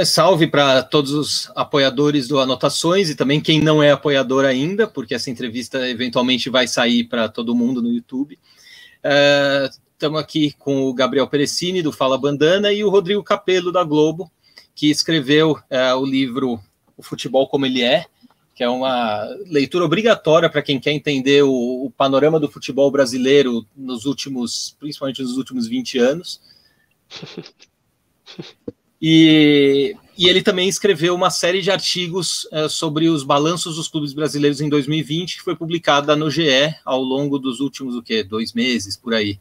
Salve para todos os apoiadores do Anotações e também quem não é apoiador ainda, porque essa entrevista eventualmente vai sair para todo mundo no YouTube. Estamos aqui com o Gabriel Perecini, do Fala Bandana, e o Rodrigo Capello, da Globo, que escreveu o livro O Futebol Como Ele É, que é uma leitura obrigatória para quem quer entender o panorama do futebol brasileiro principalmente nos últimos 20 anos. E ele também escreveu uma série de artigos sobre os balanços dos clubes brasileiros em 2020, que foi publicada no GE ao longo dos últimos 2 meses, por aí.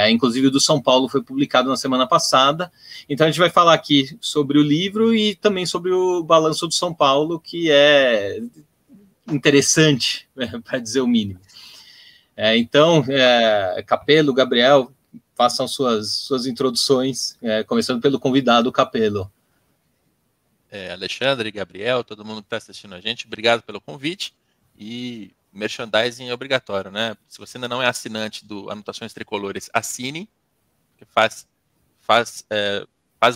Inclusive o do São Paulo foi publicado na semana passada. Então a gente vai falar aqui sobre o livro e também sobre o balanço do São Paulo, que é interessante, para dizer o mínimo. Então, Capello, Gabriel, façam suas introduções, começando pelo convidado, Capello. Alexandre, Gabriel, todo mundo que está assistindo a gente, obrigado pelo convite. E merchandising é obrigatório, né? Se você ainda não é assinante do Anotações Tricolores, assine, que faz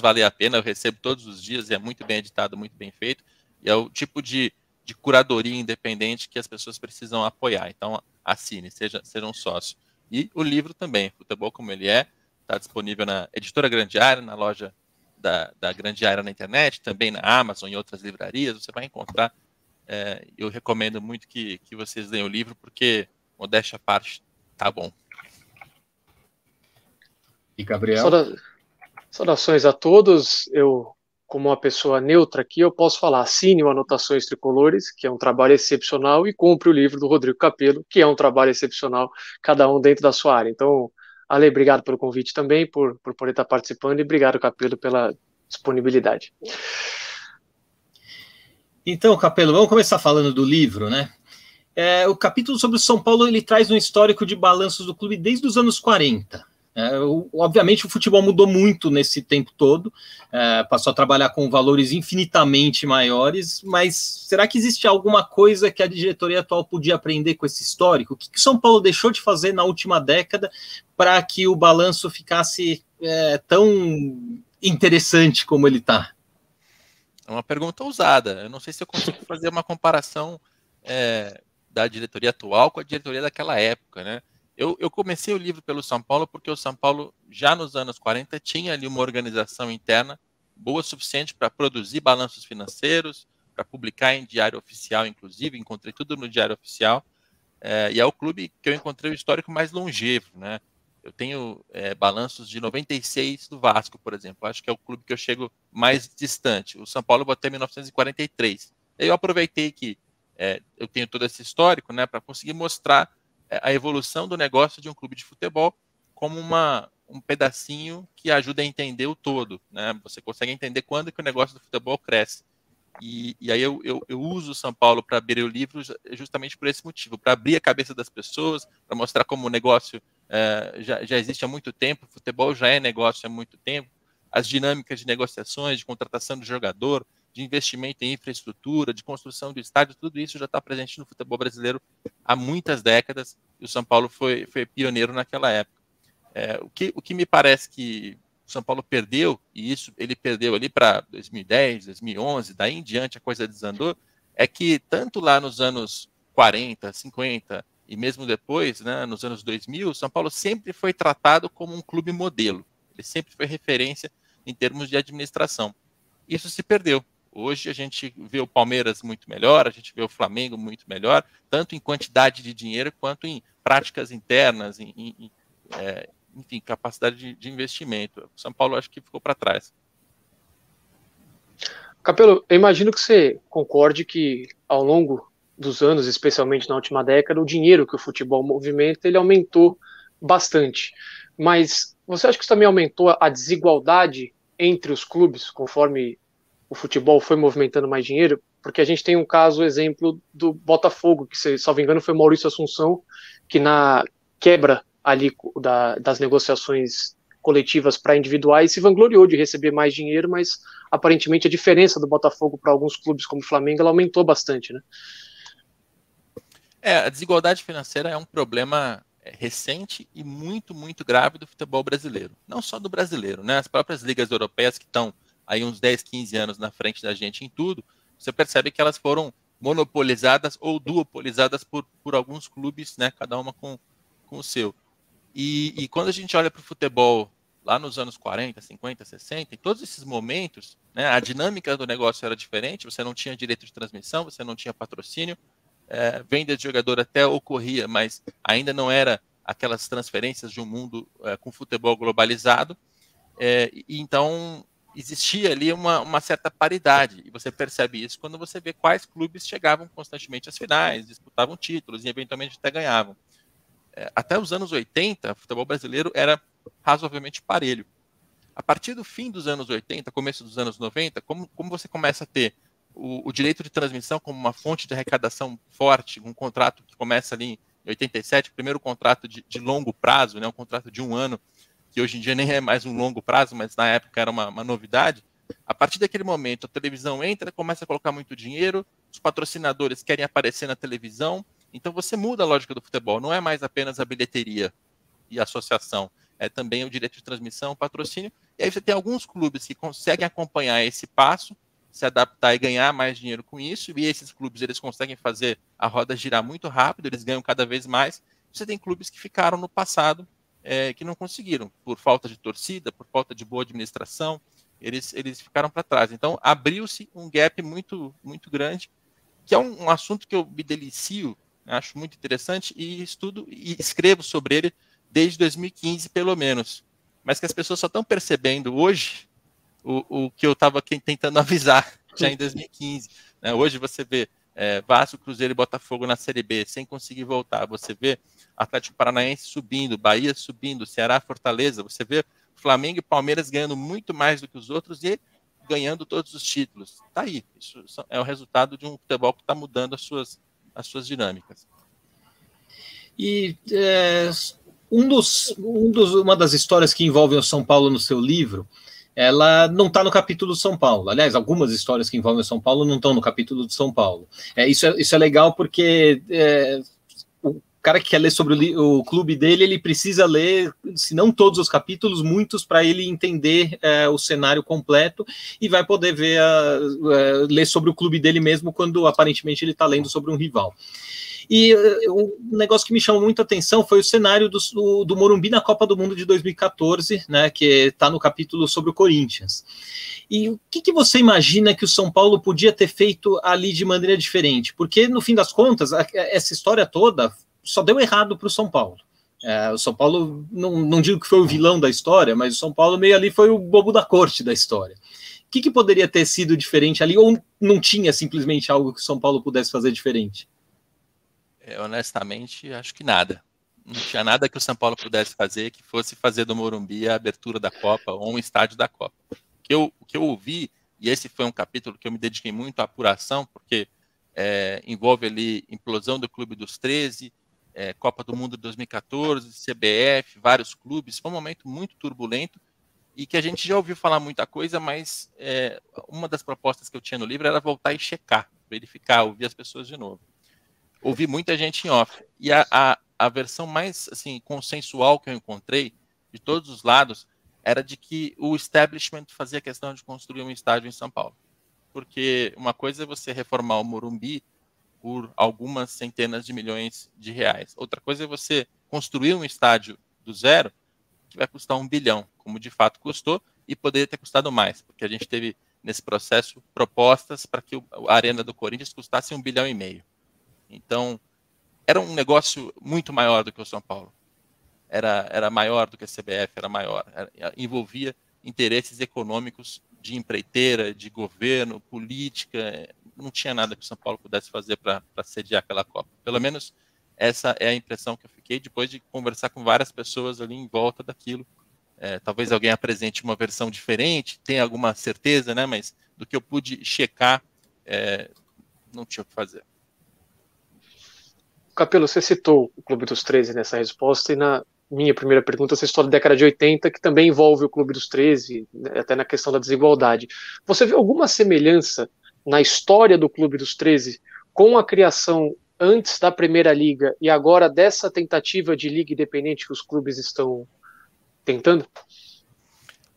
valer a pena. Eu recebo todos os dias e é muito bem editado, muito bem feito. E é o tipo de curadoria independente que as pessoas precisam apoiar. Então, assine, seja um sócio. E o livro também, Futebol Como Ele É, está disponível na Editora Grande Área, na loja da Grande Área na internet, também na Amazon e outras livrarias, você vai encontrar. Eu recomendo muito que vocês leiam o livro, porque, modéstia à parte, tá bom. E Gabriel? Saudações a todos. Eu, como uma pessoa neutra aqui, eu posso falar: assine o Anotações Tricolores, que é um trabalho excepcional, e compre o livro do Rodrigo Capello, que é um trabalho excepcional, cada um dentro da sua área. Então, Ale, obrigado pelo convite também, por poder estar participando, e obrigado, Capello, pela disponibilidade. Então, Capello, vamos começar falando do livro, né? O capítulo sobre o São Paulo, ele traz um histórico de balanços do clube desde os anos 40. Obviamente, o futebol mudou muito nesse tempo todo, passou a trabalhar com valores infinitamente maiores, mas será que existe alguma coisa que a diretoria atual podia aprender com esse histórico? O que o São Paulo deixou de fazer na última década para que o balanço ficasse tão interessante como ele está? É uma pergunta ousada. Eu não sei se eu consigo fazer uma comparação da diretoria atual com a diretoria daquela época, né? Eu comecei o livro pelo São Paulo porque o São Paulo, já nos anos 40, tinha ali uma organização interna boa o suficiente para produzir balanços financeiros, para publicar em diário oficial, inclusive, encontrei tudo no diário oficial, e é o clube que eu encontrei o histórico mais longevo, né? Eu tenho balanços de 96 do Vasco, por exemplo. Acho que é o clube que eu chego mais distante. O São Paulo eu botei em 1943. Eu aproveitei que eu tenho todo esse histórico, né, para conseguir mostrar a evolução do negócio de um clube de futebol como um pedacinho que ajuda a entender o todo, né? Você consegue entender quando que o negócio do futebol cresce. E aí eu uso o São Paulo para abrir o livro justamente por esse motivo, para abrir a cabeça das pessoas, para mostrar como o negócio já existe há muito tempo, o futebol já é negócio há muito tempo, as dinâmicas de negociações, de contratação do jogador, de investimento em infraestrutura, de construção do estádio, tudo isso já está presente no futebol brasileiro há muitas décadas, e o São Paulo foi pioneiro naquela época. O que me parece que o São Paulo perdeu, e isso ele perdeu ali para 2010, 2011, daí em diante a coisa desandou, é que tanto lá nos anos 40, 50 e mesmo depois, né, nos anos 2000, o São Paulo sempre foi tratado como um clube modelo. Ele sempre foi referência em termos de administração. Isso se perdeu. Hoje a gente vê o Palmeiras muito melhor, a gente vê o Flamengo muito melhor, tanto em quantidade de dinheiro quanto em práticas internas, enfim, capacidade de investimento. O São Paulo acho que ficou para trás. Capello, eu imagino que você concorde que ao longo dos anos, especialmente na última década, o dinheiro que o futebol movimenta, ele aumentou bastante. Mas você acha que isso também aumentou a desigualdade entre os clubes, conforme o futebol foi movimentando mais dinheiro? Porque a gente tem um caso, exemplo do Botafogo, que, se não me engano, foi Maurício Assunção, que na quebra ali das negociações coletivas para individuais se vangloriou de receber mais dinheiro, mas aparentemente a diferença do Botafogo para alguns clubes como o Flamengo ela aumentou bastante, né? A desigualdade financeira é um problema recente e muito, muito grave do futebol brasileiro. Não só do brasileiro, né? As próprias ligas europeias que estão aí uns 10, 15 anos na frente da gente em tudo, você percebe que elas foram monopolizadas ou duopolizadas por alguns clubes, né, cada uma com o seu. E quando a gente olha para o futebol lá nos anos 40, 50, 60, em todos esses momentos, né, a dinâmica do negócio era diferente, você não tinha direito de transmissão, você não tinha patrocínio, venda de jogador até ocorria, mas ainda não era aquelas transferências de um mundo com futebol globalizado, então existia ali uma certa paridade, e você percebe isso quando você vê quais clubes chegavam constantemente às finais, disputavam títulos e eventualmente até ganhavam. Até os anos 80, o futebol brasileiro era razoavelmente parelho. A partir do fim dos anos 80, começo dos anos 90, como você começa a ter o direito de transmissão como uma fonte de arrecadação forte, um contrato que começa ali em 87, primeiro contrato de longo prazo, né, um contrato de 1 ano, que hoje em dia nem é mais um longo prazo, mas na época era uma novidade. A partir daquele momento, a televisão entra, começa a colocar muito dinheiro, os patrocinadores querem aparecer na televisão, então você muda a lógica do futebol, não é mais apenas a bilheteria e a associação, é também o direito de transmissão, o patrocínio, e aí você tem alguns clubes que conseguem acompanhar esse passo, se adaptar e ganhar mais dinheiro com isso, e esses clubes eles conseguem fazer a roda girar muito rápido, eles ganham cada vez mais. Você tem clubes que ficaram no passado, que não conseguiram, por falta de torcida, por falta de boa administração, eles ficaram para trás. Então abriu-se um gap muito, muito grande, que é um assunto que eu me delicio, acho muito interessante, e estudo e escrevo sobre ele desde 2015, pelo menos. Mas que as pessoas só estão percebendo hoje o que eu estava tentando avisar já em 2015. Né? Hoje você vê Vasco, Cruzeiro e Botafogo na Série B sem conseguir voltar. Você vê Atlético Paranaense subindo, Bahia subindo, Ceará, Fortaleza. Você vê Flamengo e Palmeiras ganhando muito mais do que os outros e ganhando todos os títulos. Está aí. Isso é o resultado de um futebol que está mudando as suas dinâmicas. E uma das histórias que envolvem o São Paulo no seu livro, ela não está no capítulo do São Paulo. Aliás, algumas histórias que envolvem o São Paulo não estão no capítulo do São Paulo. Isso é legal porque o cara que quer ler sobre o clube dele, ele precisa ler, se não todos os capítulos, muitos, para ele entender o cenário completo e vai poder ler sobre o clube dele mesmo quando aparentemente ele está lendo sobre um rival. E o negócio que me chamou muita atenção foi o cenário do Morumbi na Copa do Mundo de 2014, né, que está no capítulo sobre o Corinthians. E o que você imagina que o São Paulo podia ter feito ali de maneira diferente? Porque, no fim das contas, essa história toda só deu errado para o São Paulo. O São Paulo, não digo que foi o vilão da história, mas o São Paulo meio ali foi o bobo da corte da história. O que poderia ter sido diferente ali? Ou não tinha simplesmente algo que o São Paulo pudesse fazer diferente? Honestamente, acho que nada. Não tinha nada que o São Paulo pudesse fazer que fosse fazer do Morumbi a abertura da Copa ou um estádio da Copa. O que eu ouvi, e esse foi um capítulo que eu me dediquei muito à apuração, porque envolve ali implosão do Clube dos 13, Copa do Mundo de 2014, CBF, vários clubes. Foi um momento muito turbulento e que a gente já ouviu falar muita coisa, mas uma das propostas que eu tinha no livro era voltar e checar, verificar, ouvir as pessoas de novo. Ouvi muita gente em off. E a versão mais assim, consensual que eu encontrei, de todos os lados, era de que o establishment fazia questão de construir um estádio em São Paulo. Porque uma coisa é você reformar o Morumbi por algumas centenas de milhões de reais. Outra coisa é você construir um estádio do zero que vai custar 1 bilhão, como de fato custou, e poderia ter custado mais, porque a gente teve, nesse processo, propostas para que a Arena do Corinthians custasse 1,5 bilhão. Então, era um negócio muito maior do que o São Paulo. Era maior do que a CBF, era maior. Envolvia interesses econômicos de empreiteira, de governo, política. Não tinha nada que o São Paulo pudesse fazer para sediar aquela Copa. Pelo menos essa é a impressão que eu fiquei depois de conversar com várias pessoas ali em volta daquilo. Talvez alguém apresente uma versão diferente, tenha alguma certeza, né? Mas do que eu pude checar, não tinha o que fazer. Capelo, você citou o Clube dos 13 nessa resposta, e na minha primeira pergunta você citou a década de 80, que também envolve o Clube dos 13, até na questão da desigualdade. Você vê alguma semelhança na história do Clube dos 13 com a criação antes da Primeira Liga e agora dessa tentativa de liga independente que os clubes estão tentando?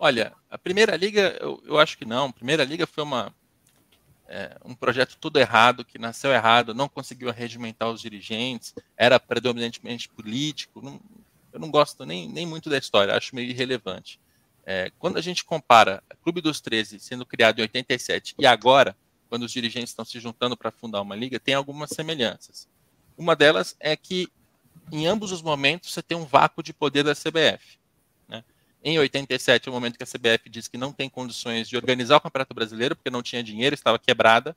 Olha, a Primeira Liga, eu acho que não. A Primeira Liga foi um projeto todo errado, que nasceu errado, não conseguiu arregimentar os dirigentes, era predominantemente político. Eu não gosto nem muito da história, acho meio irrelevante. Quando a gente compara o Clube dos 13 sendo criado em 87 e agora, quando os dirigentes estão se juntando para fundar uma liga, tem algumas semelhanças. Uma delas é que, em ambos os momentos, você tem um vácuo de poder da CBF. Né? Em 87, é o momento que a CBF diz que não tem condições de organizar o Campeonato Brasileiro, porque não tinha dinheiro, estava quebrada.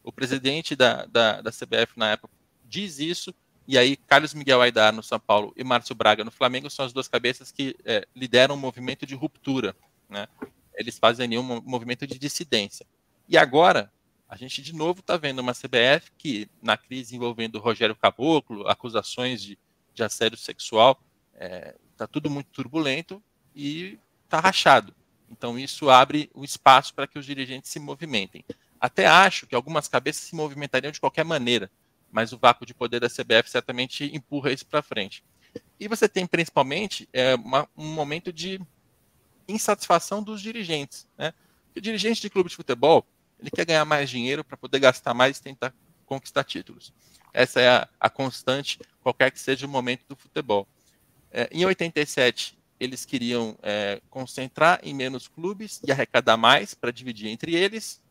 O presidente da CBF, na época, diz isso, e aí Carlos Miguel Aidar, no São Paulo, e Márcio Braga, no Flamengo, são as duas cabeças que lideram um movimento de ruptura. Né? Eles fazem ali um movimento de dissidência. E agora, a gente de novo está vendo uma CBF que, na crise envolvendo o Rogério Caboclo, acusações de assédio sexual, está tudo muito turbulento e está rachado. Então, isso abre um espaço para que os dirigentes se movimentem. Até acho que algumas cabeças se movimentariam de qualquer maneira, mas o vácuo de poder da CBF certamente empurra isso para frente. E você tem, principalmente, um momento de insatisfação dos dirigentes. Né? O dirigente de clube de futebol, ele quer ganhar mais dinheiro para poder gastar mais e tentar conquistar títulos. Essa é a constante, qualquer que seja o momento do futebol. Em 87, eles queriam concentrar em menos clubes e arrecadar mais para dividir entre eles.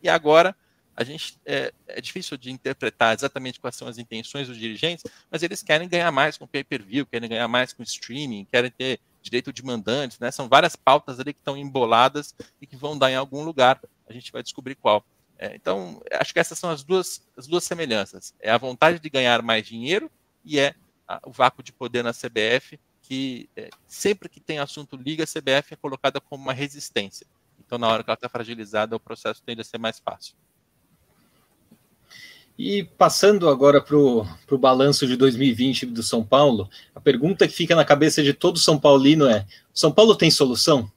E agora, a gente é difícil de interpretar exatamente quais são as intenções dos dirigentes, mas eles querem ganhar mais com pay-per-view, querem ganhar mais com streaming, querem ter direito de mandantes, né? São várias pautas ali que estão emboladas e que vão dar em algum lugar. A gente vai descobrir qual. Então, acho que essas são as duas semelhanças. É a vontade de ganhar mais dinheiro e o vácuo de poder na CBF, que sempre que tem assunto liga, a CBF é colocada como uma resistência. Então, na hora que ela está fragilizada, o processo tende a ser mais fácil. E passando agora para o balanço de 2020 do São Paulo, a pergunta que fica na cabeça de todo São Paulino é: São Paulo tem solução?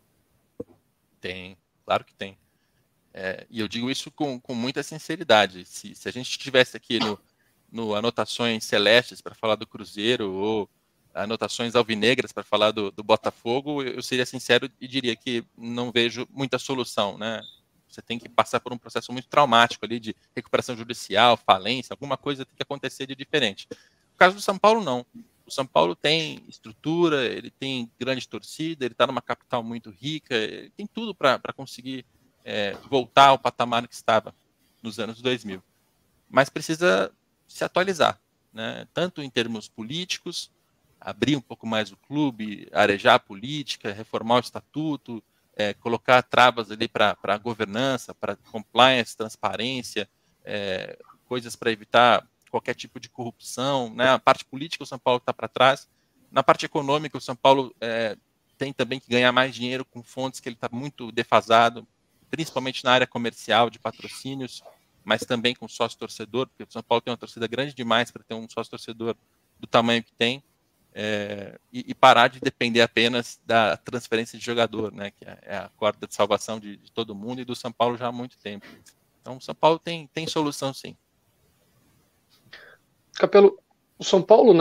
Tem, claro que tem. E eu digo isso com muita sinceridade. Se a gente estivesse aqui no Anotações Celestes para falar do Cruzeiro ou Anotações Alvinegras para falar do Botafogo, eu seria sincero e diria que não vejo muita solução, né? Você tem que passar por um processo muito traumático ali de recuperação judicial, falência, alguma coisa tem que acontecer de diferente. No caso do São Paulo, não. O São Paulo tem estrutura, ele tem grande torcida, ele está numa capital muito rica, ele tem tudo para conseguir voltar ao patamar que estava nos anos 2000. Mas precisa se atualizar, né? Tanto em termos políticos, abrir um pouco mais o clube, arejar a política, reformar o estatuto, colocar travas ali para a governança, para compliance, transparência, coisas para evitar qualquer tipo de corrupção. Né? A parte política, o São Paulo está para trás. Na parte econômica, o São Paulo tem também que ganhar mais dinheiro com fontes que ele está muito defasado, principalmente na área comercial, de patrocínios, mas também com sócio-torcedor, porque o São Paulo tem uma torcida grande demais para ter um sócio-torcedor do tamanho que tem. E parar de depender apenas da transferência de jogador, né, que é a corda de salvação de todo mundo e do São Paulo já há muito tempo. Então, o São Paulo tem solução, sim. Capelo, o São Paulo,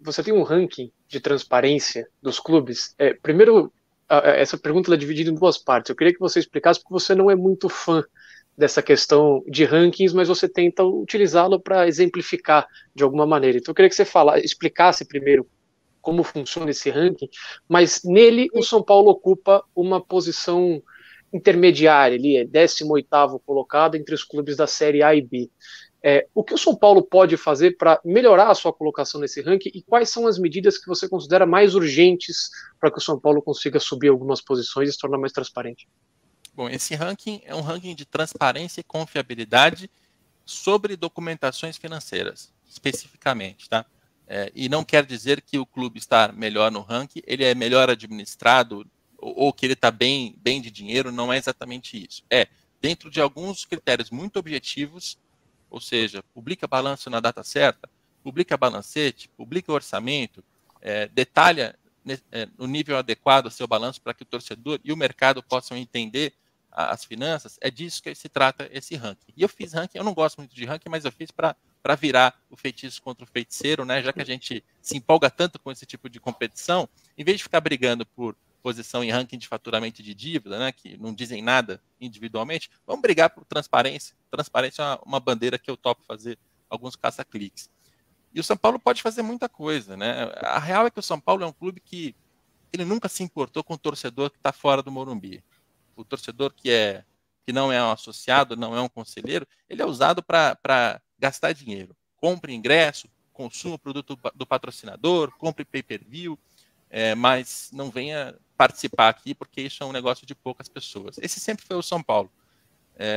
você tem um ranking de transparência dos clubes? Primeiro, essa pergunta é dividida em duas partes. Eu queria que você explicasse, porque você não é muito fã dessa questão de rankings, mas você tenta utilizá-lo para exemplificar de alguma maneira. Então, eu queria que você explicasse primeiro como funciona esse ranking, mas nele o São Paulo ocupa uma posição intermediária, ele é 18º colocado entre os clubes da Série A e B. O que o São Paulo pode fazer para melhorar a sua colocação nesse ranking e quais são as medidas que você considera mais urgentes para que o São Paulo consiga subir algumas posições e se tornar mais transparente? Bom, esse ranking é um ranking de transparência e confiabilidade sobre documentações financeiras, especificamente, tá? E não quer dizer que o clube está melhor no ranking, ele é melhor administrado ou que ele está bem de dinheiro, não é exatamente isso. Dentro de alguns critérios muito objetivos, ou seja, publica balanço na data certa, publica balancete, publica orçamento, detalha no nível adequado o seu balanço para que o torcedor e o mercado possam entender as finanças, é disso que se trata esse ranking. E eu fiz ranking, eu não gosto muito de ranking, mas eu fiz para virar o feitiço contra o feiticeiro, né? Já que a gente se empolga tanto com esse tipo de competição, em vez de ficar brigando por posição em ranking de faturamento de dívida, né, que não dizem nada individualmente, vamos brigar por transparência. Transparência é uma bandeira que eu topo fazer alguns caça-cliques. E o São Paulo pode fazer muita coisa, né? A real é que o São Paulo é um clube que ele nunca se importou com o torcedor que está fora do Morumbi. O torcedor que não é um associado, não é um conselheiro, ele é usado para gastar dinheiro. Compre ingresso, consuma o produto do patrocinador, compre pay-per-view, mas não venha participar aqui, porque isso é um negócio de poucas pessoas. Esse sempre foi o São Paulo.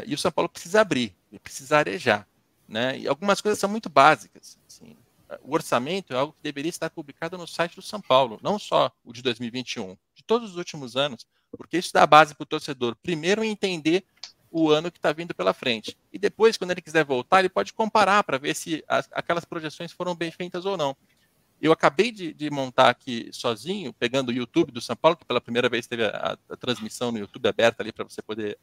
E o São Paulo precisa abrir, precisa arejar, né? E algumas coisas são muito básicas. Assim, o orçamento é algo que deveria estar publicado no site do São Paulo, não só o de 2021, de todos os últimos anos, porque isso dá base para o torcedor, primeiro, entender o ano que está vindo pela frente. E depois, quando ele quiser voltar, ele pode comparar para ver se aquelas projeções foram bem feitas ou não. Eu acabei de montar aqui sozinho, pegando o YouTube do São Paulo, que pela primeira vez teve a transmissão no YouTube aberta ali para você poder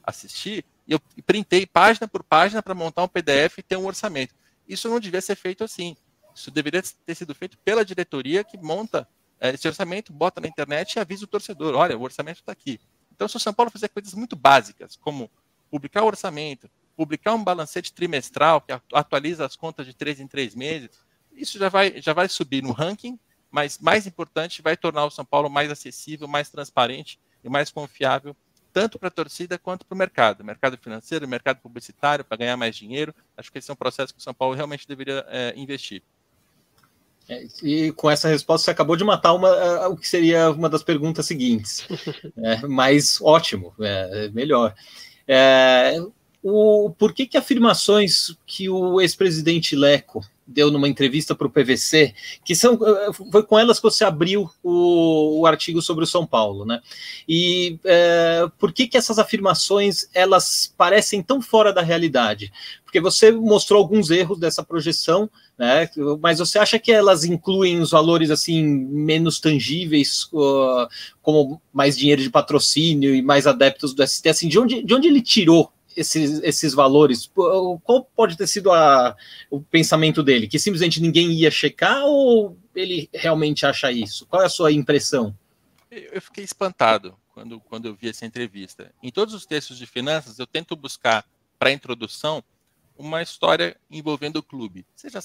assistir, e eu printei página por página para montar um PDF e ter um orçamento. Isso não devia ser feito assim. Isso deveria ter sido feito pela diretoria que monta esse orçamento, bota na internet e avisa o torcedor, olha, o orçamento está aqui. Então, se o São Paulo fizer coisas muito básicas, como publicar o orçamento, publicar um balancete trimestral que atualiza as contas de 3 em 3 meses, isso já vai subir no ranking, mas, mais importante, vai tornar o São Paulo mais acessível, mais transparente e mais confiável, tanto para a torcida quanto para o mercado financeiro, mercado publicitário, para ganhar mais dinheiro. Acho que esse é um processo que o São Paulo realmente deveria investir. E com essa resposta você acabou de matar o que seria uma das perguntas seguintes. Mas ótimo, melhor. Por que afirmações que o ex-presidente Leco deu numa entrevista para o PVC, foi com elas que você abriu o artigo sobre o São Paulo, né? E por que essas afirmações elas parecem tão fora da realidade? Porque você mostrou alguns erros dessa projeção, né? Mas você acha que elas incluem os valores assim menos tangíveis, como mais dinheiro de patrocínio e mais adeptos do ST? Assim, de onde ele tirou esses valores? Qual pode ter sido o pensamento dele? Que simplesmente ninguém ia checar, ou ele realmente acha isso? Qual é a sua impressão? Eu fiquei espantado quando eu vi essa entrevista. Em todos os textos de finanças, eu tento buscar, para a introdução, uma história envolvendo o clube. Seja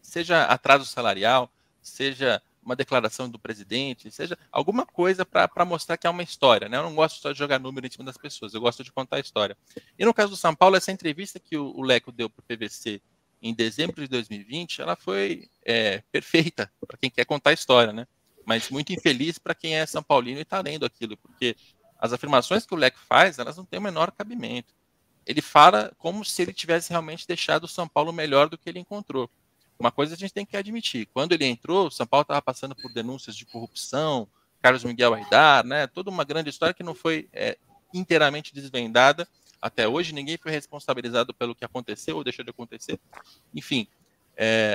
seja atraso salarial, seja uma declaração do presidente, seja alguma coisa para mostrar que há uma história, né? Eu não gosto só de jogar número em cima das pessoas, eu gosto de contar a história. E no caso do São Paulo, essa entrevista que o Leco deu para o PVC em dezembro de 2020, ela foi perfeita para quem quer contar a história, né? Mas muito infeliz para quem é São Paulino e está lendo aquilo, porque as afirmações que o Leco faz, elas não têm o menor cabimento. Ele fala como se ele tivesse realmente deixado o São Paulo melhor do que ele encontrou. Uma coisa a gente tem que admitir, quando ele entrou, o São Paulo estava passando por denúncias de corrupção, Carlos Miguel Aidar, né, toda uma grande história que não foi inteiramente desvendada até hoje, ninguém foi responsabilizado pelo que aconteceu ou deixou de acontecer, enfim,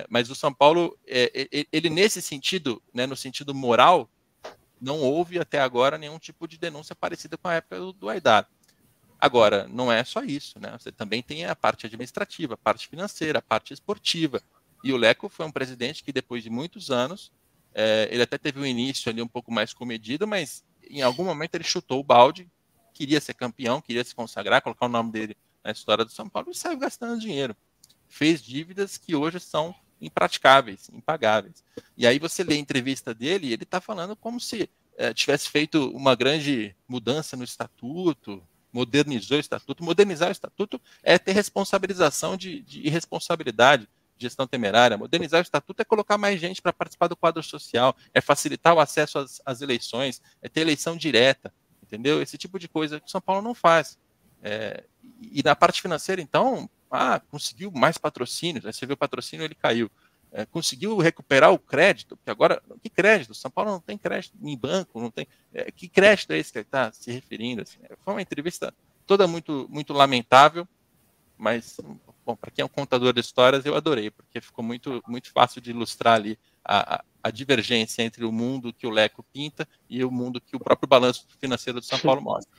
mas o São Paulo, ele nesse sentido, né, no sentido moral, não houve até agora nenhum tipo de denúncia parecida com a época do Aidar. Agora, não é só isso, né, você também tem a parte administrativa, a parte financeira, a parte esportiva. E o Leco foi um presidente que, depois de muitos anos, ele até teve um início ali um pouco mais comedido, mas em algum momento ele chutou o balde, queria ser campeão, queria se consagrar, colocar o nome dele na história do São Paulo e saiu gastando dinheiro. Fez dívidas que hoje são impraticáveis, impagáveis. E aí você lê a entrevista dele e ele está falando como se tivesse feito uma grande mudança no estatuto, modernizou o estatuto. Modernizar o estatuto é ter responsabilização de irresponsabilidade, gestão temerária. Modernizar o estatuto é colocar mais gente para participar do quadro social, é facilitar o acesso às eleições, é ter eleição direta, entendeu? Esse tipo de coisa que o São Paulo não faz. E na parte financeira, então, conseguiu mais patrocínios, você vê o patrocínio, ele caiu. Conseguiu recuperar o crédito, porque agora, que crédito? São Paulo não tem crédito em banco, não tem. Que crédito é esse que ele está se referindo? Assim? Foi uma entrevista toda muito, muito lamentável, mas, bom, para quem é um contador de histórias, eu adorei, porque ficou muito, muito fácil de ilustrar ali a divergência entre o mundo que o Leco pinta e o mundo que o próprio balanço financeiro do São Paulo mostra.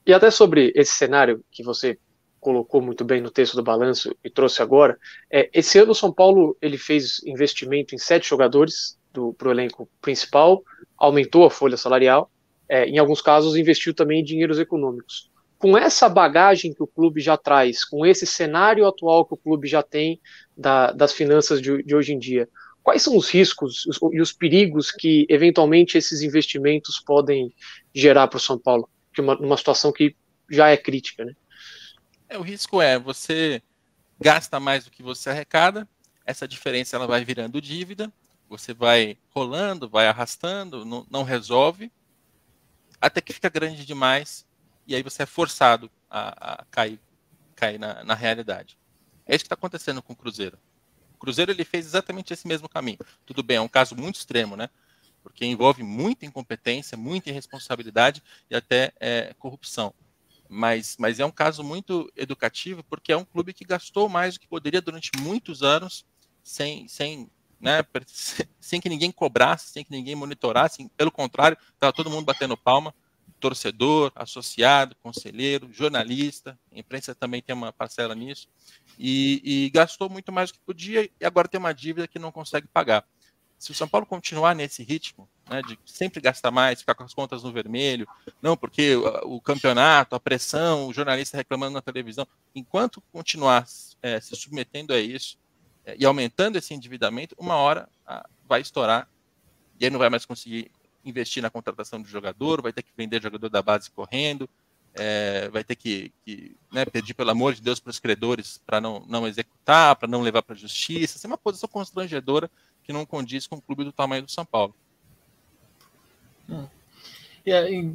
E até sobre esse cenário que você colocou muito bem no texto do balanço e trouxe agora, esse ano o São Paulo ele fez investimento em 7 jogadores para o elenco principal, aumentou a folha salarial, em alguns casos investiu também em dinheiros econômicos. Com essa bagagem que o clube já traz, com esse cenário atual que o clube já tem das finanças de hoje em dia, quais são os riscos e os perigos que, eventualmente, esses investimentos podem gerar para o São Paulo? Numa situação que já é crítica, né? O risco é você gasta mais do que você arrecada, essa diferença ela vai virando dívida, você vai rolando, vai arrastando, não resolve, até que fica grande demais, e aí você é forçado a cair na realidade. É isso que está acontecendo com o Cruzeiro. O Cruzeiro ele fez exatamente esse mesmo caminho. Tudo bem, é um caso muito extremo, né? Porque envolve muita incompetência, muita irresponsabilidade e até corrupção. Mas é um caso muito educativo, porque é um clube que gastou mais do que poderia durante muitos anos, sem que ninguém cobrasse, sem que ninguém monitorasse. Pelo contrário, estava todo mundo batendo palma, torcedor, associado, conselheiro, jornalista, a imprensa também tem uma parcela nisso, e gastou muito mais do que podia, e agora tem uma dívida que não consegue pagar. Se o São Paulo continuar nesse ritmo, né, de sempre gastar mais, ficar com as contas no vermelho, não, porque o campeonato, a pressão, o jornalista reclamando na televisão, enquanto continuar se submetendo a isso e aumentando esse endividamento, uma hora vai estourar e aí não vai mais conseguir investir na contratação de jogador, vai ter que vender jogador da base correndo, vai ter que pedir, pelo amor de Deus, para os credores para não executar, para não levar para a justiça. Essa é uma posição constrangedora que não condiz com um clube do tamanho do São Paulo.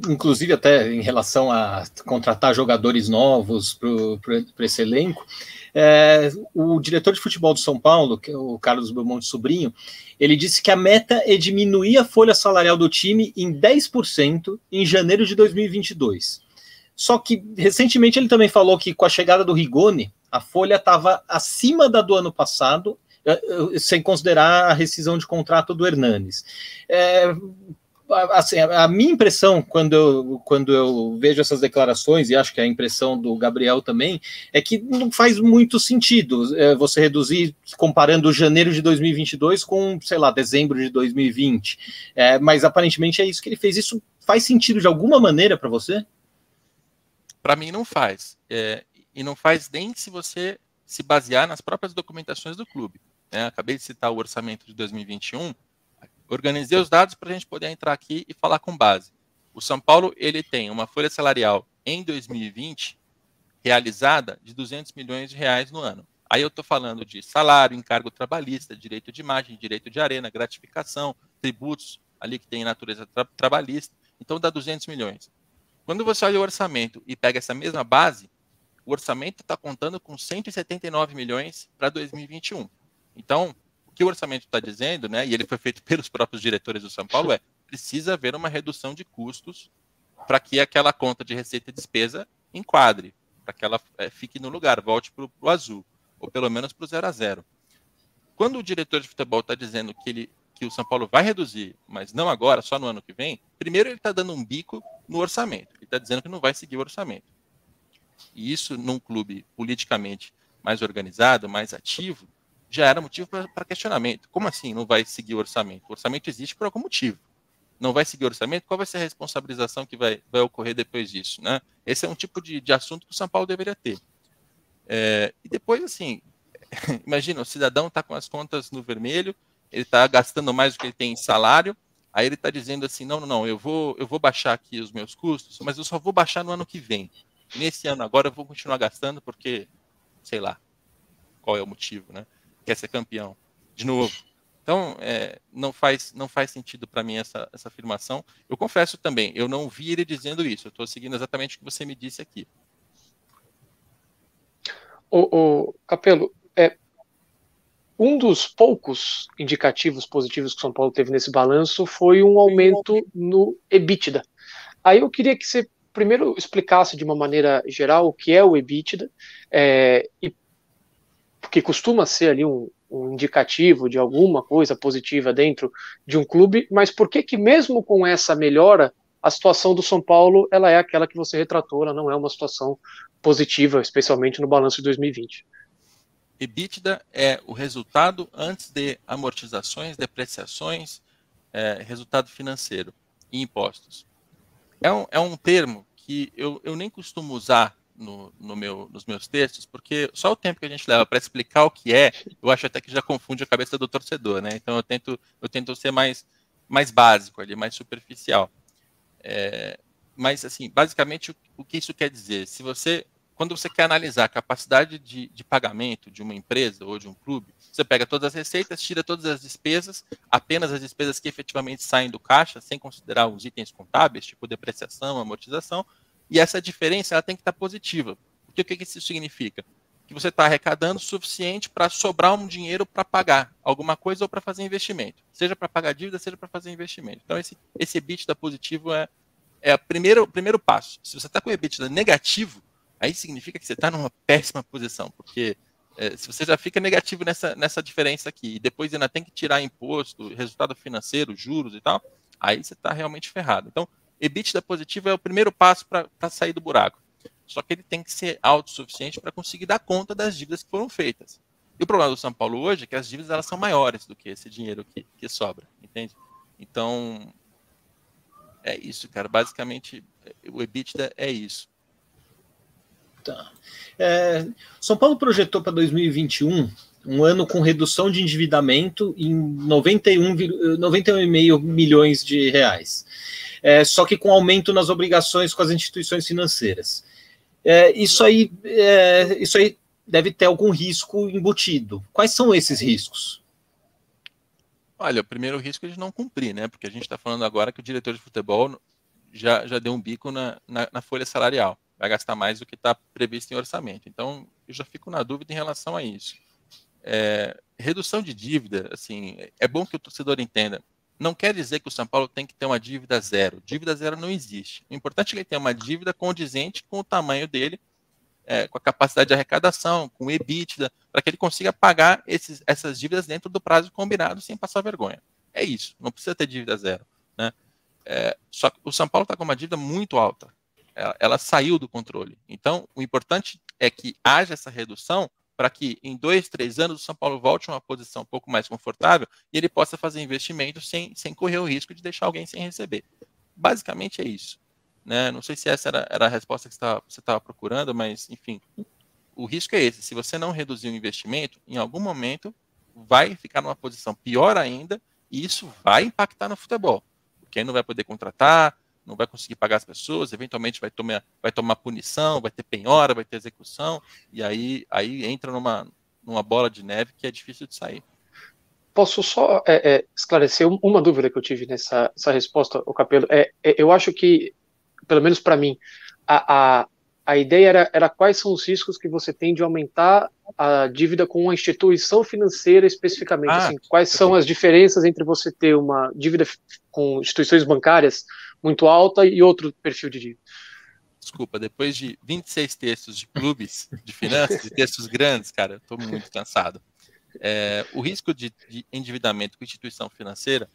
Inclusive, até em relação a contratar jogadores novos para esse elenco, o diretor de futebol do São Paulo, que é o Carlos Belmonte Sobrinho, ele disse que a meta é diminuir a folha salarial do time em 10% em janeiro de 2022. Só que, recentemente, ele também falou que com a chegada do Rigoni, a folha estava acima da do ano passado, sem considerar a rescisão de contrato do Hernanes. Assim, a minha impressão, quando eu vejo essas declarações, e acho que a impressão do Gabriel também, é que não faz muito sentido você reduzir, comparando janeiro de 2022 com, sei lá, dezembro de 2020. Mas aparentemente é isso que ele fez. Isso faz sentido de alguma maneira para você? Para mim não faz. E não faz nem se você se basear nas próprias documentações do clube. Acabei de citar o orçamento de 2021, organizei os dados para a gente poder entrar aqui e falar com base. O São Paulo ele tem uma folha salarial em 2020 realizada de 200 milhões de reais no ano. Aí eu estou falando de salário, encargo trabalhista, direito de imagem, direito de arena, gratificação, tributos ali que tem natureza trabalhista. Então dá 200 milhões. Quando você olha o orçamento e pega essa mesma base, o orçamento está contando com 179 milhões para 2021. Então, o que o orçamento está dizendo, né, e ele foi feito pelos próprios diretores do São Paulo, precisa haver uma redução de custos para que aquela conta de receita e despesa enquadre, para que ela fique no lugar, volte para o azul, ou pelo menos para o 0-0. Quando o diretor de futebol está dizendo que o São Paulo vai reduzir, mas não agora, só no ano que vem, primeiro ele está dando um bico no orçamento, ele está dizendo que não vai seguir o orçamento. E isso, num clube politicamente mais organizado, mais ativo, já era motivo para questionamento. Como assim não vai seguir o orçamento? O orçamento existe por algum motivo. Não vai seguir o orçamento? Qual vai ser a responsabilização que vai ocorrer depois disso? Né? Esse é um tipo de assunto que o São Paulo deveria ter. E depois, assim, imagina, o cidadão está com as contas no vermelho, ele está gastando mais do que ele tem em salário, aí ele está dizendo assim, não, eu vou baixar aqui os meus custos, mas eu só vou baixar no ano que vem. Nesse ano agora eu vou continuar gastando porque, sei lá, qual é o motivo, né? Quer ser campeão de novo. Então, não faz sentido para mim essa afirmação. Eu confesso também, eu não vi ele dizendo isso. Eu estou seguindo exatamente o que você me disse aqui. Capello, um dos poucos indicativos positivos que o São Paulo teve nesse balanço foi um aumento no EBITDA. Aí eu queria que você primeiro explicasse de uma maneira geral o que é o EBITDA, que costuma ser ali um indicativo de alguma coisa positiva dentro de um clube, mas por que mesmo com essa melhora, a situação do São Paulo ela é aquela que você retratou, ela não é uma situação positiva, especialmente no balanço de 2020. EBITDA é o resultado antes de amortizações, depreciações, resultado financeiro e impostos. É um termo que eu nem costumo usar nos meus textos, porque só o tempo que a gente leva para explicar o que eu acho até que já confunde a cabeça do torcedor, né? Então eu tento ser mais básico ali, mais superficial. Mas, assim, basicamente, o que isso quer dizer? Quando você quer analisar a capacidade de pagamento de uma empresa ou de um clube, você pega todas as receitas, tira todas as despesas, apenas as despesas que efetivamente saem do caixa, sem considerar os itens contábeis, tipo depreciação, amortização, e essa diferença ela tem que estar positiva. Porque o que isso significa? Que você está arrecadando o suficiente para sobrar um dinheiro para pagar alguma coisa ou para fazer investimento. Seja para pagar dívida, seja para fazer investimento. Então, esse EBITDA positivo é o primeiro passo. Se você está com o EBITDA negativo, aí significa que você está numa péssima posição, porque se você já fica negativo nessa diferença aqui, e depois ainda tem que tirar imposto, resultado financeiro, juros e tal, aí você está realmente ferrado. Então, EBITDA positivo é o primeiro passo para sair do buraco. Só que ele tem que ser autossuficiente para conseguir dar conta das dívidas que foram feitas. E o problema do São Paulo hoje é que as dívidas elas são maiores do que esse dinheiro que sobra, entende? Então, é isso, cara. Basicamente, o EBITDA é isso. Tá. São Paulo projetou para 2021 um ano com redução de endividamento em 91,5 milhões de reais. Só que com aumento nas obrigações com as instituições financeiras. Isso aí deve ter algum risco embutido. Quais são esses riscos? Olha, o primeiro risco é de não cumprir, né? Porque a gente está falando agora que o diretor de futebol já deu um bico na folha salarial. Vai gastar mais do que está previsto em orçamento. Então, eu já fico na dúvida em relação a isso. Redução de dívida, assim, é bom que o torcedor entenda. Não quer dizer que o São Paulo tem que ter uma dívida zero. Dívida zero não existe. O importante é que ele tenha uma dívida condizente com o tamanho dele, com a capacidade de arrecadação, com o EBITDA, para que ele consiga pagar essas dívidas dentro do prazo combinado sem passar vergonha. É isso. Não precisa ter dívida zero, né? Só que o São Paulo está com uma dívida muito alta. Ela saiu do controle. Então, o importante é que haja essa redução para que em 2, 3 anos o São Paulo volte a uma posição um pouco mais confortável e ele possa fazer investimentos sem correr o risco de deixar alguém sem receber. Basicamente é isso. Né? Não sei se essa era a resposta que você estava procurando, mas, enfim, o risco é esse. Se você não reduzir o investimento, em algum momento vai ficar numa posição pior ainda e isso vai impactar no futebol. Porque aí não vai poder contratar, não vai conseguir pagar as pessoas, eventualmente vai tomar punição, vai ter penhora, vai ter execução, e aí entra numa bola de neve que é difícil de sair. Posso só esclarecer uma dúvida que eu tive nessa resposta, o Capello? Eu acho que, pelo menos para mim, a ideia era quais são os riscos que você tem de aumentar a dívida com uma instituição financeira especificamente. Assim, quais são as diferenças entre você ter uma dívida com instituições bancárias muito alta e outro perfil de dívida? Desculpa, depois de 26 textos de clubes de finanças, de textos grandes, cara, eu estou muito cansado. O risco de endividamento com instituição financeira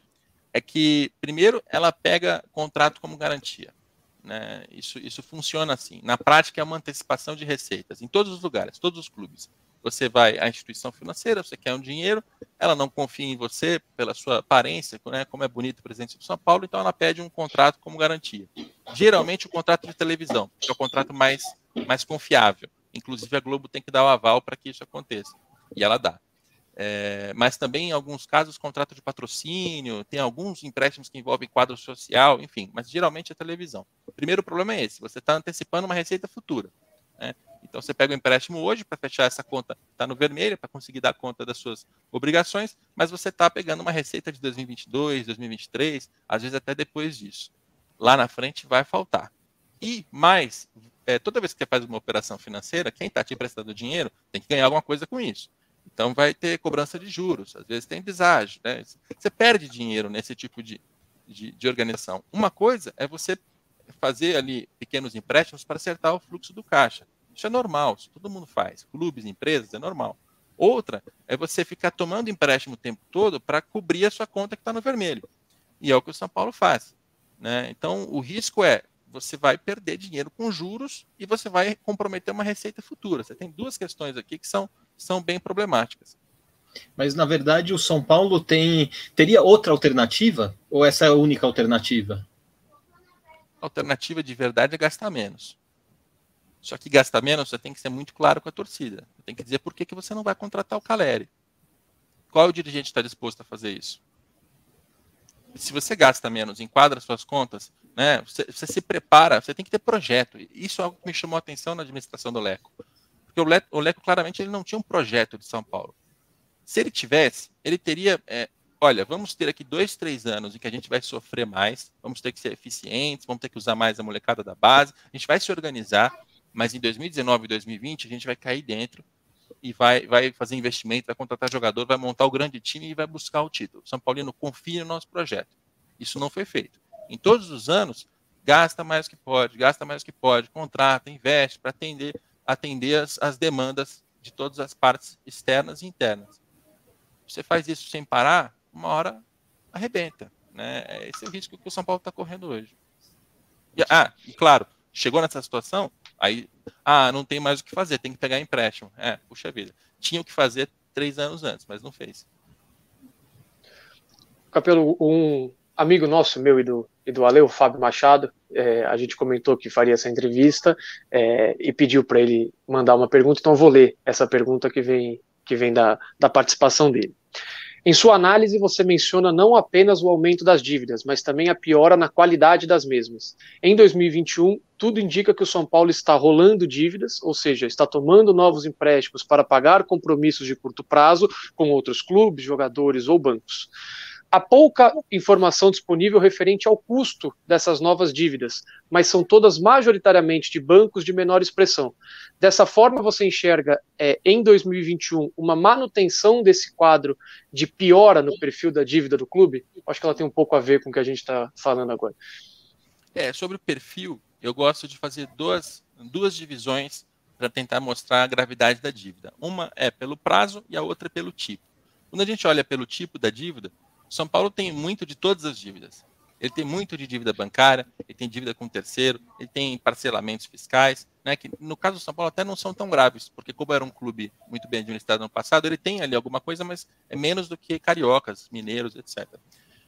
é que, primeiro, ela pega contrato como garantia. Né? Isso funciona assim. Na prática, é uma antecipação de receitas em todos os lugares, todos os clubes. Você vai à instituição financeira, você quer um dinheiro, ela não confia em você pela sua aparência, né, como é bonito o presidente do São Paulo, então ela pede um contrato como garantia. Geralmente o contrato de televisão, que é o contrato mais confiável. Inclusive a Globo tem que dar o aval para que isso aconteça. E ela dá. Mas também, em alguns casos, contrato de patrocínio, tem alguns empréstimos que envolvem quadro social, enfim, mas geralmente é televisão. O primeiro problema é esse, você está antecipando uma receita futura. Né? Então, você pega o empréstimo hoje para fechar essa conta, está no vermelho, para conseguir dar conta das suas obrigações, mas você está pegando uma receita de 2022, 2023, às vezes até depois disso. Lá na frente vai faltar. E mais, toda vez que você faz uma operação financeira, quem está te emprestando dinheiro tem que ganhar alguma coisa com isso. Então, vai ter cobrança de juros, às vezes tem deságio. Né? Você perde dinheiro nesse tipo de organização. Uma coisa é você fazer ali pequenos empréstimos para acertar o fluxo do caixa. Isso é normal, isso todo mundo faz. Clubes, empresas, é normal. Outra é você ficar tomando empréstimo o tempo todo para cobrir a sua conta que está no vermelho. E é o que o São Paulo faz. Né? Então, o risco você vai perder dinheiro com juros e você vai comprometer uma receita futura. Você tem duas questões aqui que são bem problemáticas. Mas, na verdade, o São Paulo teria outra alternativa? Ou essa é a única alternativa? A alternativa de verdade é gastar menos. Só que gastar menos, você tem que ser muito claro com a torcida. Você tem que dizer por que você não vai contratar o Calleri. Qual o dirigente está disposto a fazer isso? Se você gasta menos, enquadra suas contas, né, você se prepara, você tem que ter projeto. Isso é algo que me chamou a atenção na administração do Leco. Porque o Leco, claramente, ele não tinha um projeto de São Paulo. Se ele tivesse, ele teria... olha, vamos ter aqui 2, 3 anos em que a gente vai sofrer mais, vamos ter que ser eficientes, vamos ter que usar mais a molecada da base, a gente vai se organizar, mas em 2019 e 2020 a gente vai cair dentro e vai fazer investimento, vai contratar jogador, vai montar o grande time e vai buscar o título. São Paulino confia no nosso projeto. Isso não foi feito. Em todos os anos, gasta mais que pode, contrata, investe para atender as demandas de todas as partes externas e internas. Você faz isso sem parar, uma hora arrebenta. Né? Esse é o risco que o São Paulo está correndo hoje. E claro, chegou nessa situação, aí, não tem mais o que fazer, tem que pegar empréstimo. Puxa vida. Tinha o que fazer 3 anos antes, mas não fez. Capelo, um amigo nosso, meu e do Ale, o Fábio Machado, a gente comentou que faria essa entrevista e pediu para ele mandar uma pergunta, então eu vou ler essa pergunta que vem da participação dele. Em sua análise, você menciona não apenas o aumento das dívidas, mas também a piora na qualidade das mesmas. Em 2021, tudo indica que o São Paulo está rolando dívidas, ou seja, está tomando novos empréstimos para pagar compromissos de curto prazo com outros clubes, jogadores ou bancos. Há pouca informação disponível referente ao custo dessas novas dívidas, mas são todas majoritariamente de bancos de menor expressão. Dessa forma, você enxerga em 2021 uma manutenção desse quadro de piora no perfil da dívida do clube? Acho que ela tem um pouco a ver com o que a gente está falando agora. Sobre o perfil, eu gosto de fazer duas divisões para tentar mostrar a gravidade da dívida. Uma é pelo prazo e a outra é pelo tipo. Quando a gente olha pelo tipo da dívida, São Paulo tem muito de todas as dívidas. Ele tem muito de dívida bancária, ele tem dívida com terceiro, ele tem parcelamentos fiscais, né, que no caso do São Paulo até não são tão graves, porque como era um clube muito bem administrado no passado, ele tem ali alguma coisa, mas é menos do que cariocas, mineiros, etc.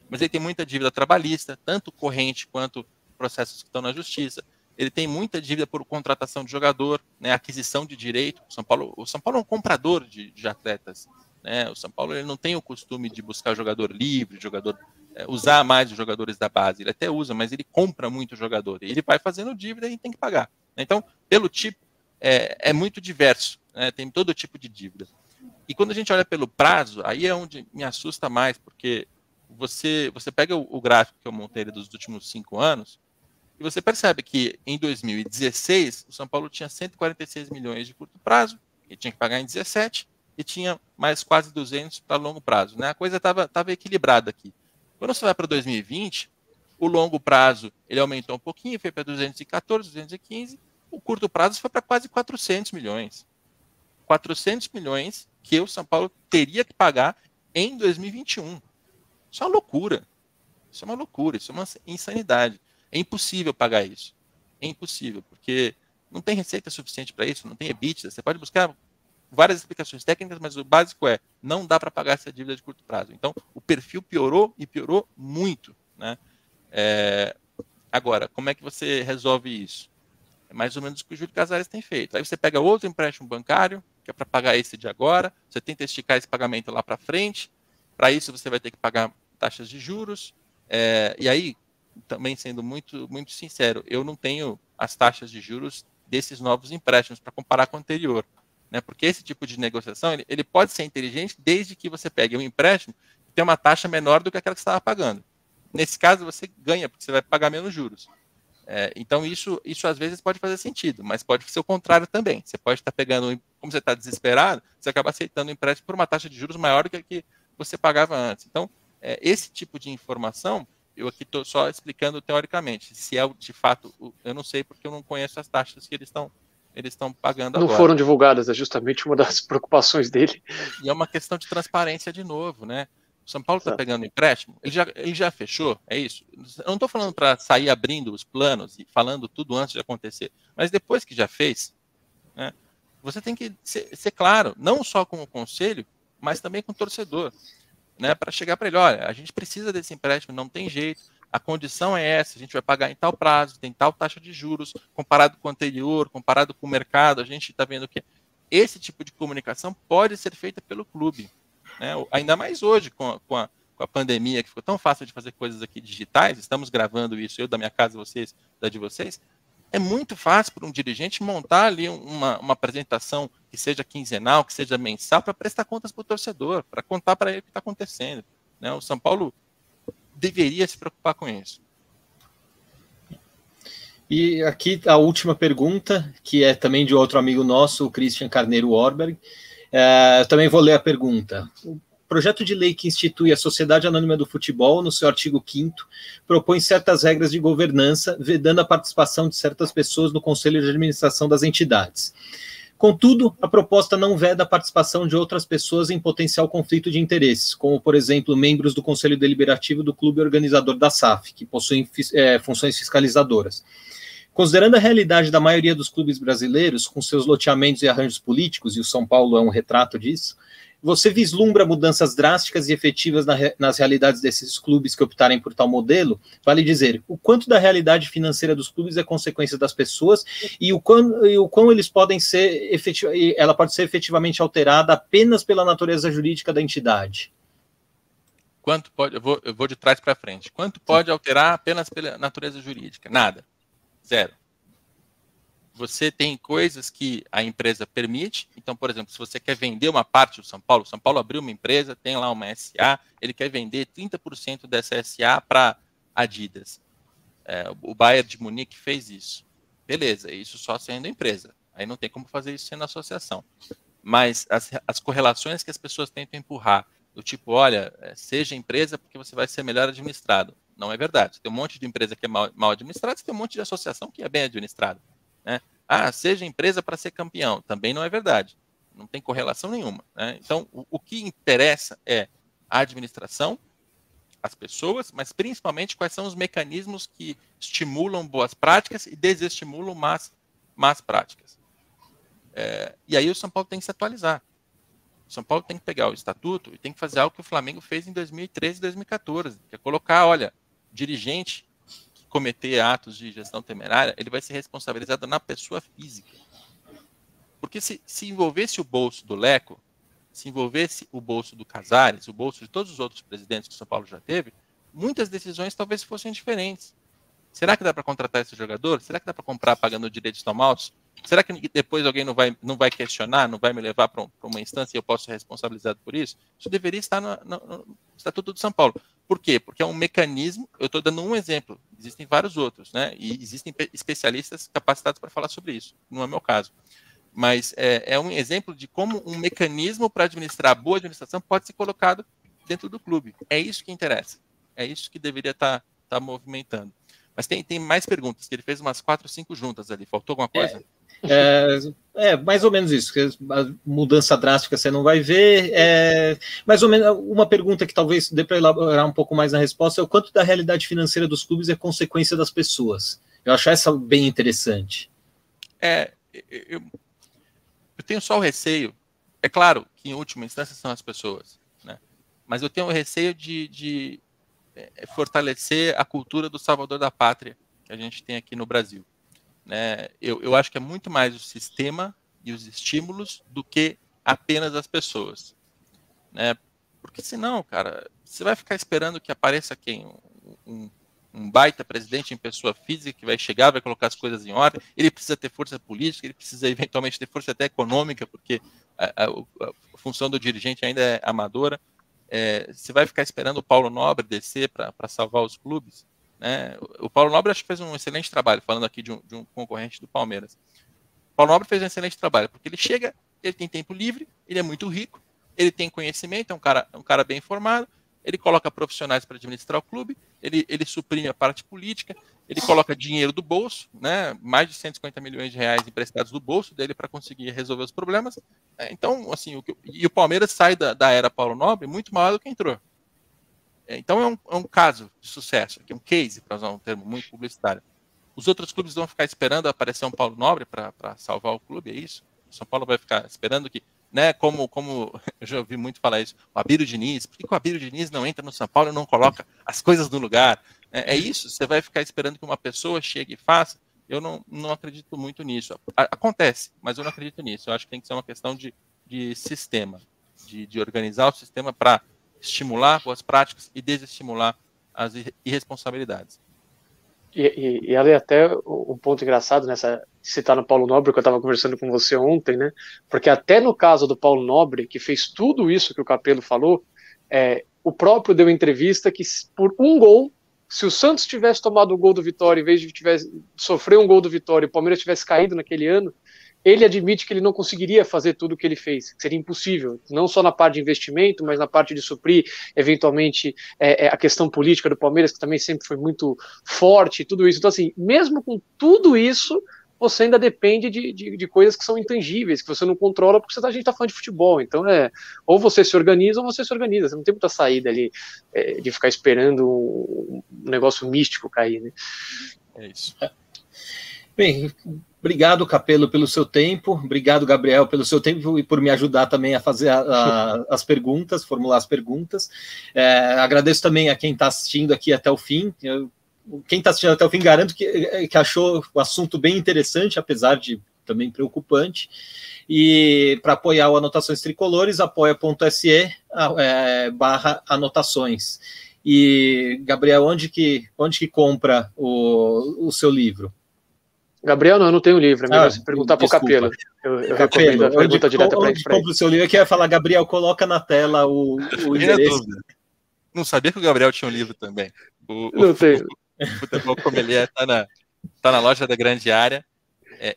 Mas ele tem muita dívida trabalhista, tanto corrente quanto processos que estão na justiça. Ele tem muita dívida por contratação de jogador, né, aquisição de direito. O São Paulo é um comprador de atletas. Né? O São Paulo ele não tem o costume de buscar jogador livre, usar mais os jogadores da base. Ele até usa, mas ele compra muito jogador. E ele vai fazendo dívida e tem que pagar. Então, pelo tipo, é muito diverso. Né? Tem todo tipo de dívida. E quando a gente olha pelo prazo, aí é onde me assusta mais, porque você pega o gráfico que eu montei dos últimos 5 anos, e você percebe que em 2016, o São Paulo tinha 146 milhões de curto prazo, e tinha que pagar em 17, e tinha mais quase 200 para longo prazo. Né? A coisa estava equilibrada aqui. Quando você vai para 2020, o longo prazo ele aumentou um pouquinho, foi para 214, 215, o curto prazo foi para quase 400 milhões. 400 milhões que o São Paulo teria que pagar em 2021. Isso é uma loucura. Isso é uma loucura, isso é uma insanidade. É impossível pagar isso. É impossível, porque não tem receita suficiente para isso, não tem EBITDA. Você pode buscar várias explicações técnicas, mas o básico não dá para pagar essa dívida de curto prazo. Então, o perfil piorou e piorou muito. Né? Agora, como é que você resolve isso? É mais ou menos o que o Júlio Casares tem feito. Aí você pega outro empréstimo bancário, que é para pagar esse de agora, você tenta esticar esse pagamento lá para frente, para isso você vai ter que pagar taxas de juros, e aí, também sendo muito, muito sincero, eu não tenho as taxas de juros desses novos empréstimos para comparar com o anterior. Né? Porque esse tipo de negociação ele pode ser inteligente desde que você pegue um empréstimo que tem uma taxa menor do que aquela que você estava pagando. Nesse caso, você ganha, porque você vai pagar menos juros. Então, isso às vezes pode fazer sentido, mas pode ser o contrário também. Você pode estar pegando, como você está desesperado, você acaba aceitando o empréstimo por uma taxa de juros maior do que a que você pagava antes. Então, esse tipo de informação, eu aqui estou só explicando teoricamente. Se é de fato, eu não sei porque eu não conheço as taxas que eles estão pagando agora. Não foram divulgadas, é justamente uma das preocupações dele. E é uma questão de transparência de novo, né? O São Paulo está pegando empréstimo, ele já fechou, é isso? Eu não estou falando para sair abrindo os planos e falando tudo antes de acontecer, mas depois que já fez, né, você tem que ser claro, não só com o conselho, mas também com o torcedor, né, para chegar para ele, olha, a gente precisa desse empréstimo, não tem jeito, a condição é essa, a gente vai pagar em tal prazo, tem tal taxa de juros, comparado com o anterior, comparado com o mercado, a gente está vendo que esse tipo de comunicação pode ser feita pelo clube, né, ainda mais hoje com a pandemia, que ficou tão fácil de fazer coisas aqui digitais, estamos gravando isso, eu da minha casa, vocês da de vocês, é muito fácil para um dirigente montar ali uma apresentação que seja quinzenal, que seja mensal, para prestar contas para o torcedor, para contar para ele o que está acontecendo, né? O São Paulo deveria se preocupar com isso. E aqui a última pergunta, que é também de outro amigo nosso, o Christian Carneiro Orberg. Eu também vou ler a pergunta. O projeto de lei que institui a Sociedade Anônima do Futebol, no seu artigo 5º, propõe certas regras de governança, vedando a participação de certas pessoas no Conselho de Administração das entidades. Contudo, a proposta não veda a participação de outras pessoas em potencial conflito de interesses, como, por exemplo, membros do Conselho Deliberativo do clube organizador da SAF, que possuem funções fiscalizadoras. Considerando a realidade da maioria dos clubes brasileiros, com seus loteamentos e arranjos políticos, e o São Paulo é um retrato disso, você vislumbra mudanças drásticas e efetivas nas realidades desses clubes que optarem por tal modelo? Vale dizer, o quanto da realidade financeira dos clubes é consequência das pessoas e o quão eles podem ser ela pode ser efetivamente alterada apenas pela natureza jurídica da entidade? Quanto pode? Eu vou de trás para frente. Quanto pode alterar apenas pela natureza jurídica? Nada. Zero. Você tem coisas que a empresa permite. Então, por exemplo, se você quer vender uma parte do São Paulo abriu uma empresa, tem lá uma SA, ele quer vender 30% dessa SA para Adidas. O Bayern de Munique fez isso. Beleza, isso só sendo empresa. Aí não tem como fazer isso sendo associação. Mas as correlações que as pessoas tentam empurrar, do tipo, olha, seja empresa porque você vai ser melhor administrado. Não é verdade. Tem um monte de empresa que é mal administrada, tem um monte de associação que é bem administrada. Né? Seja empresa para ser campeão. Também não é verdade. Não tem correlação nenhuma. Né? Então, o que interessa é a administração, as pessoas, mas principalmente quais são os mecanismos que estimulam boas práticas e desestimulam más práticas. E aí o São Paulo tem que se atualizar. O São Paulo tem que pegar o estatuto e tem que fazer algo que o Flamengo fez em 2013 e 2014, que é colocar, olha, dirigente que cometer atos de gestão temerária, ele vai ser responsabilizado na pessoa física. Porque se envolvesse o bolso do Leco, se envolvesse o bolso do Casares, o bolso de todos os outros presidentes que o São Paulo já teve, muitas decisões talvez fossem diferentes. Será que dá para contratar esse jogador? Será que dá para comprar pagando direitos tomados? Será que depois alguém não vai questionar, não vai me levar para uma instância e eu posso ser responsabilizado por isso? Isso deveria estar no Estatuto de São Paulo. Por quê? Porque é um mecanismo, eu estou dando um exemplo, existem vários outros, né? E existem especialistas capacitados para falar sobre isso, não é meu caso. Mas é um exemplo de como um mecanismo para administrar a boa administração pode ser colocado dentro do clube. É isso que interessa. É isso que deveria estar movimentando. Mas tem mais perguntas, que ele fez umas 4 ou 5 juntas ali. Faltou alguma coisa? Mais ou menos isso. A mudança drástica você não vai ver. Mais ou menos uma pergunta que talvez dê para elaborar um pouco mais na resposta é o quanto da realidade financeira dos clubes é consequência das pessoas. Eu acho essa bem interessante. Eu tenho só o receio. É claro que em última instância são as pessoas, né? Mas eu tenho o receio de fortalecer a cultura do salvador da pátria que a gente tem aqui no Brasil. Né? Eu acho que é muito mais o sistema e os estímulos do que apenas as pessoas. Né? Porque senão, cara, você vai ficar esperando que apareça quem? Um baita presidente em pessoa física que vai chegar, vai colocar as coisas em ordem. Ele precisa ter força política, ele precisa eventualmente ter força até econômica, porque a função do dirigente ainda é amadora. Você vai ficar esperando o Paulo Nobre descer para salvar os clubes, né? O Paulo Nobre acho que fez um excelente trabalho, falando aqui de um concorrente do Palmeiras. O Paulo Nobre fez um excelente trabalho, porque ele chega, ele tem tempo livre, ele é muito rico, ele tem conhecimento, é um cara bem informado, ele coloca profissionais para administrar o clube, ele suprime a parte política, ele coloca dinheiro do bolso, né, mais de 150 milhões de reais emprestados do bolso dele para conseguir resolver os problemas. Então, assim, o Palmeiras sai da era Paulo Nobre muito maior do que entrou. Então é um caso de sucesso, aqui, um case, para usar um termo muito publicitário. Os outros clubes vão ficar esperando aparecer um Paulo Nobre para salvar o clube, é isso? O São Paulo vai ficar esperando que né, como eu já ouvi muito falar isso, o Abílio Diniz, por que o Abílio Diniz não entra no São Paulo e não coloca as coisas no lugar? É isso, você vai ficar esperando que uma pessoa chegue e faça? Eu não acredito muito nisso. Acontece, mas eu não acredito nisso. Eu acho que tem que ser uma questão de sistema, de organizar o sistema para estimular boas práticas e desestimular as irresponsabilidades. E ali até um ponto engraçado nessa citar no Paulo Nobre, que eu estava conversando com você ontem, né? Porque até no caso do Paulo Nobre, que fez tudo isso que o Capello falou, o próprio deu entrevista que por um gol, se o Santos tivesse tomado o gol do Vitória, em vez de sofrer um gol do Vitória e o Palmeiras tivesse caído naquele ano, ele admite que ele não conseguiria fazer tudo o que ele fez, que seria impossível, não só na parte de investimento, mas na parte de suprir, eventualmente, a questão política do Palmeiras, que também sempre foi muito forte, tudo isso. Então, assim, mesmo com tudo isso, você ainda depende de coisas que são intangíveis, que você não controla, porque a gente está falando de futebol. Então, ou você se organiza, ou você se organiza. Você não tem muita saída ali de ficar esperando um negócio místico cair, né? É isso. Bem, obrigado, Capello, pelo seu tempo. Obrigado, Gabriel, pelo seu tempo e por me ajudar também a fazer as perguntas, formular as perguntas. Agradeço também a quem está assistindo aqui até o fim. Quem está assistindo até o fim, garanto que achou o assunto bem interessante, apesar de também preocupante. E para apoiar o Anotações Tricolores, apoia.se/anotações. E, Gabriel, onde que compra o seu livro? Gabriel, não, eu não tenho livro, é melhor você perguntar para o Capello. Eu recomendo a pergunta direta para ele. Onde compra o seu livro? Eu queria falar, Gabriel, coloca na tela o endereço. Não sabia que o Gabriel tinha um livro também. Não tenho. O Futebol Como Ele É tá na loja da Grande Área,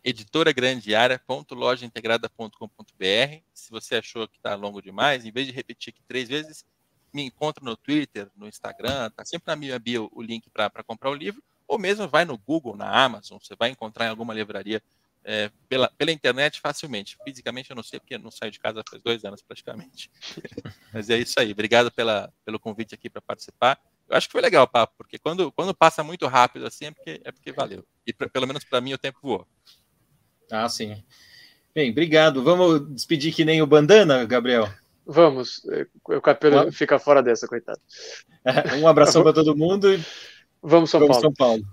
editoragrandearea.lojaintegrada.com.br. Se você achou que está longo demais, em vez de repetir aqui 3 vezes, me encontra no Twitter, no Instagram, tá sempre na minha bio o link para comprar o livro, ou mesmo vai no Google, na Amazon, você vai encontrar em alguma livraria pela internet facilmente. Fisicamente eu não sei, porque eu não saio de casa faz 2 anos praticamente. Mas é isso aí. Obrigado pelo convite aqui para participar. Eu acho que foi legal o papo, porque quando passa muito rápido assim, é porque valeu. E pelo menos para mim o tempo voou. Ah, sim. Bem, obrigado. Vamos despedir que nem o Bandana, Gabriel? Vamos. O Capello fica fora dessa, coitado. Um abração para todo mundo e vamos São Paulo.